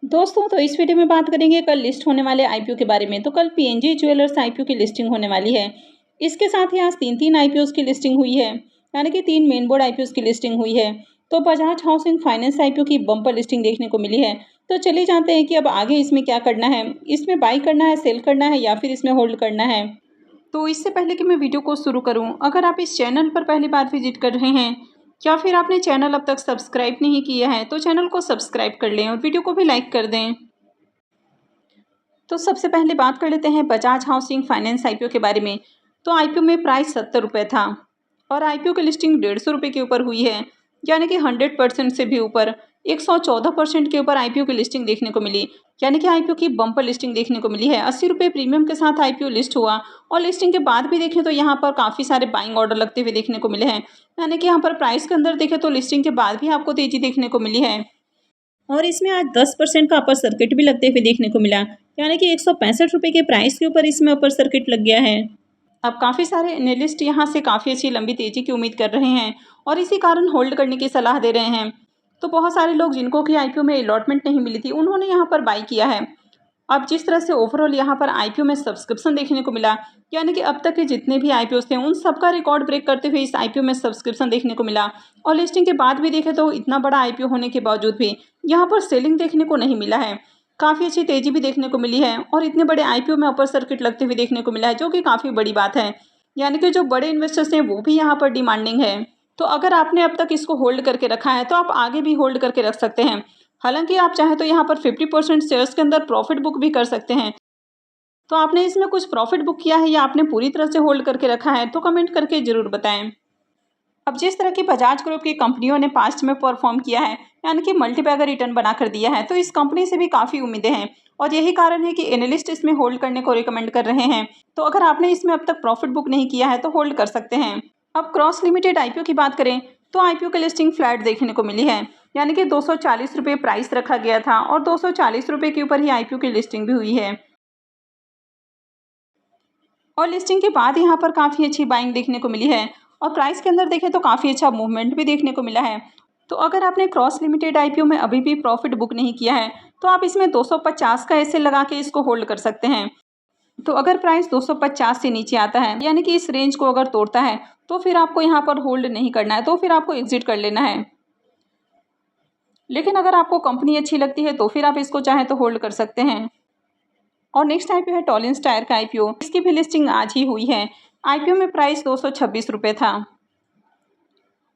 दोस्तों तो इस वीडियो में बात करेंगे कल लिस्ट होने वाले आईपीओ के बारे में। तो कल पीएनजी ज्वेलर्स आईपीओ की लिस्टिंग होने वाली है। इसके साथ ही आज तीन आईपीओ की लिस्टिंग हुई है, यानी कि तीन मेन बोर्ड आईपीओ की लिस्टिंग हुई है। तो बजाज हाउसिंग फाइनेंस आईपीओ की बम्पर लिस्टिंग देखने को मिली है। तो चलिए जानते हैं कि अब आगे इसमें क्या करना है, इसमें बाई करना है, सेल करना है या फिर इसमें होल्ड करना है। तो इससे पहले कि मैं वीडियो को शुरू करूं, अगर आप इस चैनल पर पहली बार विजिट कर रहे हैं या फिर आपने चैनल अब तक सब्सक्राइब नहीं किया है तो चैनल को सब्सक्राइब कर लें और वीडियो को भी लाइक कर दें। तो सबसे पहले बात कर लेते हैं बजाज हाउसिंग फाइनेंस आईपीओ के बारे में। तो आईपीओ में प्राइस 70 रुपये था और आईपीओ की लिस्टिंग 150 रुपये के ऊपर हुई है, यानी कि 100% से भी ऊपर 114% के ऊपर आईपीओ की लिस्टिंग देखने को मिली। यानी कि आईपीओ की बम्पर लिस्टिंग देखने को मिली है। 80 रुपये प्रीमियम के साथ आईपीओ लिस्ट हुआ और लिस्टिंग के बाद भी देखें तो यहाँ पर काफ़ी सारे बाइंग ऑर्डर लगते हुए देखने को मिले हैं। यानी कि यहाँ पर प्राइस के अंदर देखें तो लिस्टिंग के बाद भी आपको तेजी देखने को मिली है और इसमें आज 10% का अपर सर्किट भी लगते हुए देखने को मिला, यानी कि 165 रुपये के प्राइस के ऊपर इसमें अपर सर्किट लग गया है। अब काफ़ी सारे एनालिस्ट यहाँ से काफ़ी अच्छी लंबी तेजी की उम्मीद कर रहे हैं और इसी कारण होल्ड करने की सलाह दे रहे हैं। तो बहुत सारे लोग जिनको कि आईपीओ में अलॉटमेंट नहीं मिली थी उन्होंने यहाँ पर बाई किया है। अब जिस तरह से ओवरऑल यहाँ पर आईपीओ में सब्सक्रिप्शन देखने को मिला, यानी कि अब तक के जितने भी आईपीओ थे उन सबका रिकॉर्ड ब्रेक करते हुए इस आईपीओ में सब्सक्रिप्शन देखने को मिला। और लिस्टिंग के बाद भी देखें तो इतना बड़ा आईपीओ होने के बावजूद भी यहाँ पर सेलिंग देखने को नहीं मिला है। काफ़ी अच्छी तेजी भी देखने को मिली है और इतने बड़े आईपीओ में अपर सर्किट लगते हुए देखने को मिला है, जो कि काफ़ी बड़ी बात है। यानी कि जो बड़े इन्वेस्टर्स हैं वो भी यहाँ पर डिमांडिंग है। तो अगर आपने अब तक इसको होल्ड करके रखा है तो आप आगे भी होल्ड करके रख सकते हैं। हालांकि आप चाहें तो यहाँ पर 50% शेयर्स के अंदर प्रॉफिट बुक भी कर सकते हैं। तो आपने इसमें कुछ प्रॉफिट बुक किया है या आपने पूरी तरह से होल्ड करके रखा है तो कमेंट करके ज़रूर बताएं। अब जिस तरह की बजाज ग्रुप की कंपनियों ने पास्ट में परफॉर्म किया है, यानी कि मल्टीबैगर रिटर्न बनाकर दिया है, तो इस कंपनी से भी काफ़ी उम्मीदें हैं और यही कारण है कि एनालिस्ट इसमें होल्ड करने को रिकमेंड कर रहे हैं। तो अगर आपने इसमें अब तक प्रॉफिट बुक नहीं किया है तो होल्ड कर सकते हैं। अब क्रॉस लिमिटेड आईपीओ की बात करें तो आईपीओ की लिस्टिंग फ्लैट देखने को मिली है, यानी कि 240 रुपये प्राइस रखा गया था और 240 रुपये के ऊपर ही आईपीओ की लिस्टिंग भी हुई है और लिस्टिंग के बाद यहाँ पर काफ़ी अच्छी बाइंग देखने को मिली है और प्राइस के अंदर देखें तो काफ़ी अच्छा मूवमेंट भी देखने को मिला है। तो अगर आपने क्रॉस लिमिटेड आईपीओ में अभी भी प्रॉफिट बुक नहीं किया है तो आप इसमें 250 का ऐसे लगा के इसको होल्ड कर सकते हैं। तो अगर प्राइस 250 से नीचे आता है, यानी कि इस रेंज को अगर तोड़ता है, तो फिर आपको यहाँ पर होल्ड नहीं करना है, तो फिर आपको एग्जिट कर लेना है। लेकिन अगर आपको कंपनी अच्छी लगती है तो फिर आप इसको चाहें तो होल्ड कर सकते हैं। और नेक्स्ट आईपीओ है टॉलिंस टायर का आईपीओ। इसकी भी लिस्टिंग आज ही हुई है। आईपीओ में प्राइस 226 रुपये था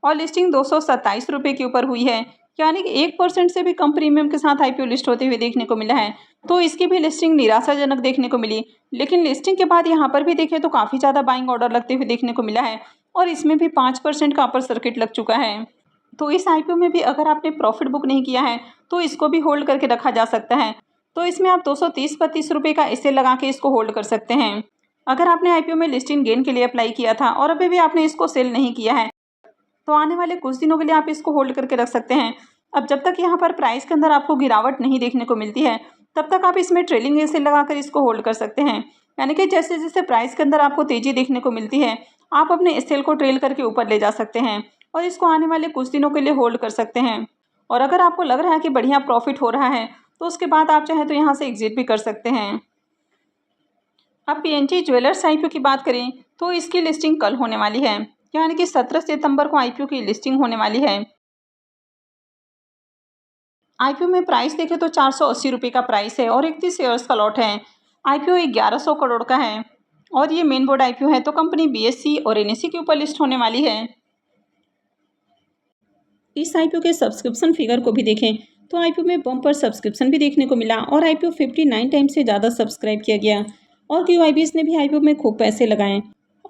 और लिस्टिंग 227 रुपये के ऊपर हुई है, यानी कि 1% से भी कम प्रीमियम के साथ आईपीओ लिस्ट होते हुए देखने को मिला है। तो इसकी भी लिस्टिंग निराशाजनक देखने को मिली, लेकिन लिस्टिंग के बाद यहाँ पर भी देखें तो काफ़ी ज़्यादा बाइंग ऑर्डर लगते हुए देखने को मिला है और इसमें भी 5% का अपर सर्किट लग चुका है। तो इस आईपीओ में भी अगर आपने प्रॉफिट बुक नहीं किया है तो इसको भी होल्ड करके रखा जा सकता है। तो इसमें आप 230-32 रुपये का ऐसे लगा के इसको होल्ड कर सकते हैं। अगर आपने आईपीओ में लिस्टिंग गेन के लिए अप्लाई किया था और अभी भी आपने इसको सेल नहीं किया है तो आने वाले कुछ दिनों के लिए आप इसको होल्ड करके रख सकते हैं। अब जब तक यहाँ पर प्राइस के अंदर आपको गिरावट नहीं देखने को मिलती है तब तक आप इसमें ट्रेलिंग एसेल लगाकर इसको होल्ड कर सकते हैं। यानी कि जैसे जैसे प्राइस के अंदर आपको तेजी देखने को मिलती है आप अपने एसेल को ट्रेल करके ऊपर ले जा सकते हैं और इसको आने वाले कुछ दिनों के लिए होल्ड कर सकते हैं। और अगर आपको लग रहा है कि बढ़िया प्रॉफिट हो रहा है तो उसके बाद आप चाहें तो यहाँ से एग्जिट भी कर सकते हैं। अब पीएनजी ज्वेलर्स आईपीओ की बात करें तो इसकी लिस्टिंग कल होने वाली है, यानी कि 17 सितंबर को आईपीओ की लिस्टिंग होने वाली है। आईपीओ में प्राइस देखें तो 480 रुपये का प्राइस है और 31 शेयर्स का लॉट है। आईपीओ 1100 करोड़ का है और ये मेन बोर्ड आईपीओ है, तो कंपनी बीएसई और एनएसई के ऊपर लिस्ट होने वाली है। इस आईपीओ के सब्सक्रिप्शन फिगर को भी देखें तो आईपीओ में बम्पर सब्सक्रिप्शन भी देखने को मिला और आईपीओ 59 टाइम से ज़्यादा सब्सक्राइब किया गया और क्यूआईबीएस ने भी आईपीओ में खूब पैसे लगाए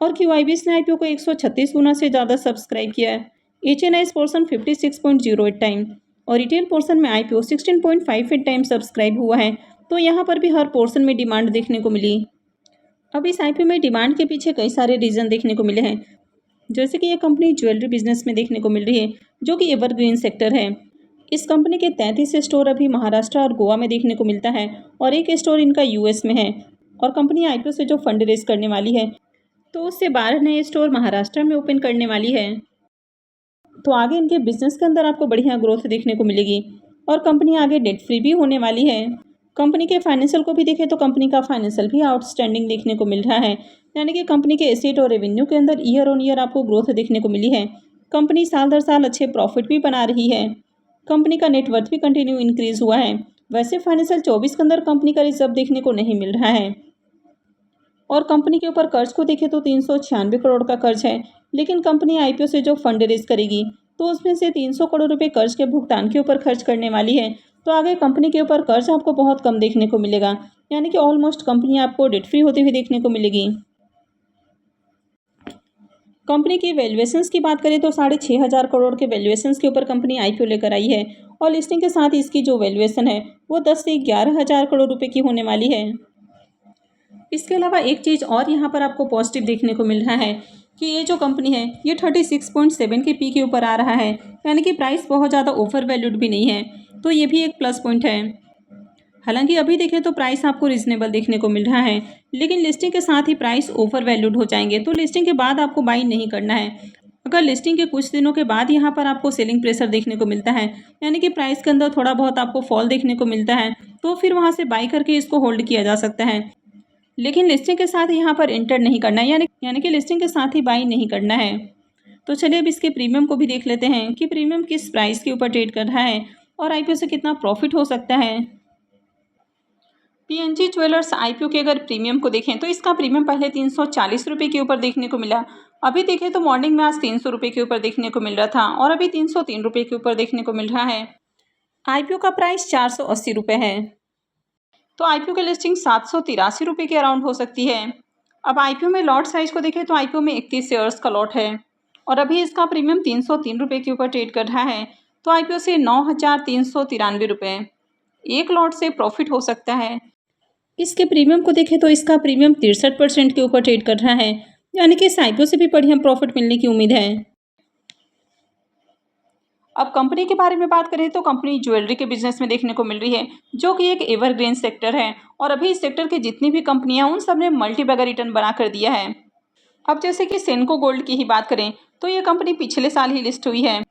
और क्यूआईबीएस ने आईपीओ को 136 गुना से ज़्यादा सब्सक्राइब किया है। एचएनआईएस पोर्सन 56.08 टाइम और रिटेल पोर्सन में आईपीओ 16.58 टाइम सब्सक्राइब हुआ है। तो यहाँ पर भी हर पोर्सन में डिमांड देखने को मिली। अब इस आईपीओ में डिमांड के पीछे कई सारे रीज़न देखने को मिले हैं, जैसे कि ये कंपनी ज्वेलरी बिजनेस में देखने को मिल रही है, जो कि एवरग्रीन सेक्टर है। इस कंपनी के 33 स्टोर अभी महाराष्ट्र और गोवा में देखने को मिलता है और एक स्टोर इनका यूएस में है। और कंपनी आईपीओ से जो फंड रेज करने वाली है तो उससे 12 नए स्टोर महाराष्ट्र में ओपन करने वाली है। तो आगे इनके बिजनेस के अंदर आपको बढ़िया ग्रोथ देखने को मिलेगी। और कंपनी आगे डेट फ्री भी होने वाली है। कंपनी के फाइनेंशियल को भी देखें तो कंपनी का फाइनेंशियल भी आउटस्टैंडिंग देखने को मिल रहा है, यानी कि कंपनी के एसेट और रेवेन्यू के अंदर ईयर ऑन ईयर आपको ग्रोथ देखने को मिली है। कंपनी साल दर साल अच्छे प्रॉफिट भी बना रही है। कंपनी का नेटवर्थ भी कंटिन्यू इंक्रीज हुआ है। वैसे फाइनेंशियल 24 के अंदर कंपनी का रिजर्व देखने को नहीं मिल रहा है और कंपनी के ऊपर कर्ज को देखें तो 396 करोड़ का कर्ज है, लेकिन कंपनी आईपीओ से जो फंड रेज करेगी तो उसमें से 300 करोड़ रुपए कर्ज के भुगतान के ऊपर खर्च करने वाली है। तो आगे कंपनी के ऊपर कर्ज आपको बहुत कम देखने को मिलेगा, यानी कि ऑलमोस्ट कंपनी आपको डेट फ्री होती हुई देखने को मिलेगी। कंपनी की वैल्यूएशंस की बात करें तो 6,500 करोड़ के वैल्यूएशंस के ऊपर कंपनी आईपीओ लेकर आई है और लिस्टिंग के साथ इसकी जो वैल्यूएशन है वो 10 से 11,000 करोड़ रुपए की होने वाली है। इसके अलावा एक चीज़ और यहाँ पर आपको पॉजिटिव देखने को मिल रहा है कि ये जो कंपनी है ये 36.7 के पी के ऊपर आ रहा है, यानी कि प्राइस बहुत ज़्यादा ओवर वैल्यूड भी नहीं है, तो ये भी एक प्लस पॉइंट है। हालांकि अभी देखें तो प्राइस आपको रिजनेबल देखने को मिल रहा है, लेकिन लिस्टिंग के साथ ही प्राइस ओवर वैल्यूड हो जाएंगे, तो लिस्टिंग के बाद आपको बाई नहीं करना है। अगर लिस्टिंग के कुछ दिनों के बाद यहाँ पर आपको सेलिंग प्रेशर देखने को मिलता है, यानी कि प्राइस के अंदर थोड़ा बहुत आपको फॉल देखने को मिलता है, तो फिर वहाँ से बाई करके इसको होल्ड किया जा सकता है। लेकिन लिस्टिंग के साथ यहाँ पर इंटर नहीं करना है, यानी कि लिस्टिंग के साथ ही बाई नहीं करना है। तो चलिए अब इसके प्रीमियम को भी देख लेते हैं कि प्रीमियम किस प्राइस के ऊपर ट्रेड कर रहा है और आईपीओ से कितना प्रॉफिट हो सकता है। पीएनजी ज्वेलर्स आईपीओ के अगर प्रीमियम को देखें तो इसका प्रीमियम पहले 340 रुपये के ऊपर देखने को मिला। अभी देखें तो मॉर्निंग में आज 300 रुपये के ऊपर देखने को मिल रहा था और अभी 303 रुपये के ऊपर देखने को मिल रहा है। आईपीओ का प्राइस 480 रुपये है, तो आईपीओ की लिस्टिंग 783 रुपये के अराउंड हो सकती है। अब आईपीओ में लॉट साइज को देखें तो आईपीओ में 31 शेयर्स का लॉट है और अभी इसका प्रीमियम 303 रुपये के ऊपर ट्रेड कर रहा है, तो आईपीओ से 9,393 रुपये एक लॉट से प्रॉफिट हो सकता है। इसके प्रीमियम को देखें तो इसका प्रीमियम 63% के ऊपर ट्रेड कर रहा है, यानी कि इस आईपीओ से भी बढ़िया प्रॉफिट मिलने की उम्मीद है। अब कंपनी के बारे में बात करें तो कंपनी ज्वेलरी के बिजनेस में देखने को मिल रही है, जो कि एक एवरग्रीन सेक्टर है और अभी इस सेक्टर की जितनी भी कंपनियां उन सब ने मल्टी बैगर रिटर्न बना कर दिया है। अब जैसे कि सेनको गोल्ड की ही बात करें तो ये कंपनी पिछले साल ही लिस्ट हुई है,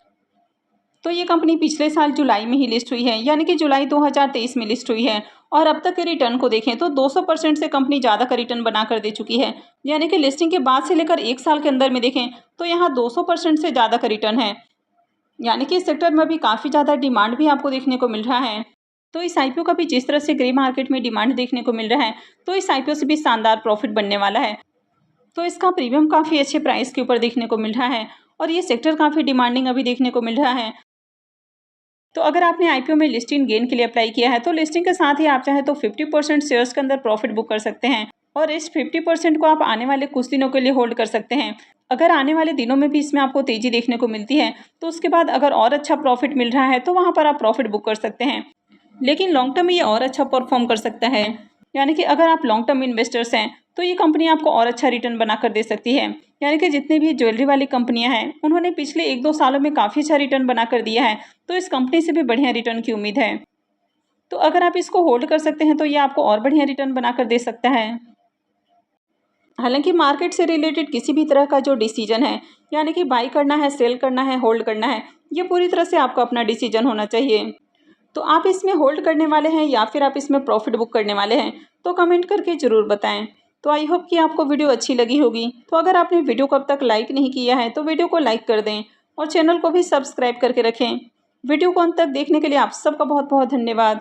तो ये कंपनी पिछले साल जुलाई में ही लिस्ट हुई है, यानी कि जुलाई 2023 में लिस्ट हुई है और अब तक के रिटर्न को देखें तो 200% से कंपनी ज़्यादा का रिटर्न बना कर दे चुकी है, यानी कि लिस्टिंग के बाद से लेकर एक साल के अंदर में देखें तो यहाँ 200% से ज़्यादा का रिटर्न है, यानी कि इस सेक्टर में अभी काफ़ी ज़्यादा डिमांड भी आपको देखने को मिल रहा है। तो इस आईपीओ का भी जिस तरह से ग्रे मार्केट में डिमांड देखने को मिल रहा है, तो इस आईपीओ से भी शानदार प्रॉफिट बनने वाला है। तो इसका प्रीमियम काफ़ी अच्छे प्राइस के ऊपर देखने को मिल रहा है और ये सेक्टर काफ़ी डिमांडिंग अभी देखने को मिल रहा है। तो अगर आपने आईपीओ में लिस्टिंग गेन के लिए अप्लाई किया है तो लिस्टिंग के साथ ही आप चाहे तो 50% शेयर्स के अंदर प्रॉफिट बुक कर सकते हैं और इस 50% को आप आने वाले कुछ दिनों के लिए होल्ड कर सकते हैं। अगर आने वाले दिनों में भी इसमें आपको तेज़ी देखने को मिलती है तो उसके बाद अगर और अच्छा प्रॉफिट मिल रहा है तो वहाँ पर आप प्रॉफिट बुक कर सकते हैं, लेकिन लॉन्ग टर्म में ये और अच्छा परफॉर्म कर सकता है, यानी कि अगर आप लॉन्ग टर्म इन्वेस्टर्स हैं तो ये कंपनी आपको और अच्छा रिटर्न बना कर दे सकती है। यानी कि जितनी भी ज्वेलरी वाली कंपनियां हैं उन्होंने पिछले 1-2 सालों में काफ़ी अच्छा रिटर्न बना कर दिया है, तो इस कंपनी से भी बढ़िया रिटर्न की उम्मीद है। तो अगर आप इसको होल्ड कर सकते हैं तो ये आपको और बढ़िया रिटर्न बना कर दे सकता है। हालांकि मार्केट से रिलेटेड किसी भी तरह का जो डिसीजन है, यानी कि बाई करना है, सेल करना है, होल्ड करना है, ये पूरी तरह से आपका अपना डिसीजन होना चाहिए। तो आप इसमें होल्ड करने वाले हैं या फिर आप इसमें प्रॉफिट बुक करने वाले हैं, तो कमेंट करके ज़रूर बताएं। तो आई होप कि आपको वीडियो अच्छी लगी होगी। तो अगर आपने वीडियो को अब तक लाइक नहीं किया है तो वीडियो को लाइक कर दें और चैनल को भी सब्सक्राइब करके रखें। वीडियो को अंत तक देखने के लिए आप सबका बहुत बहुत धन्यवाद।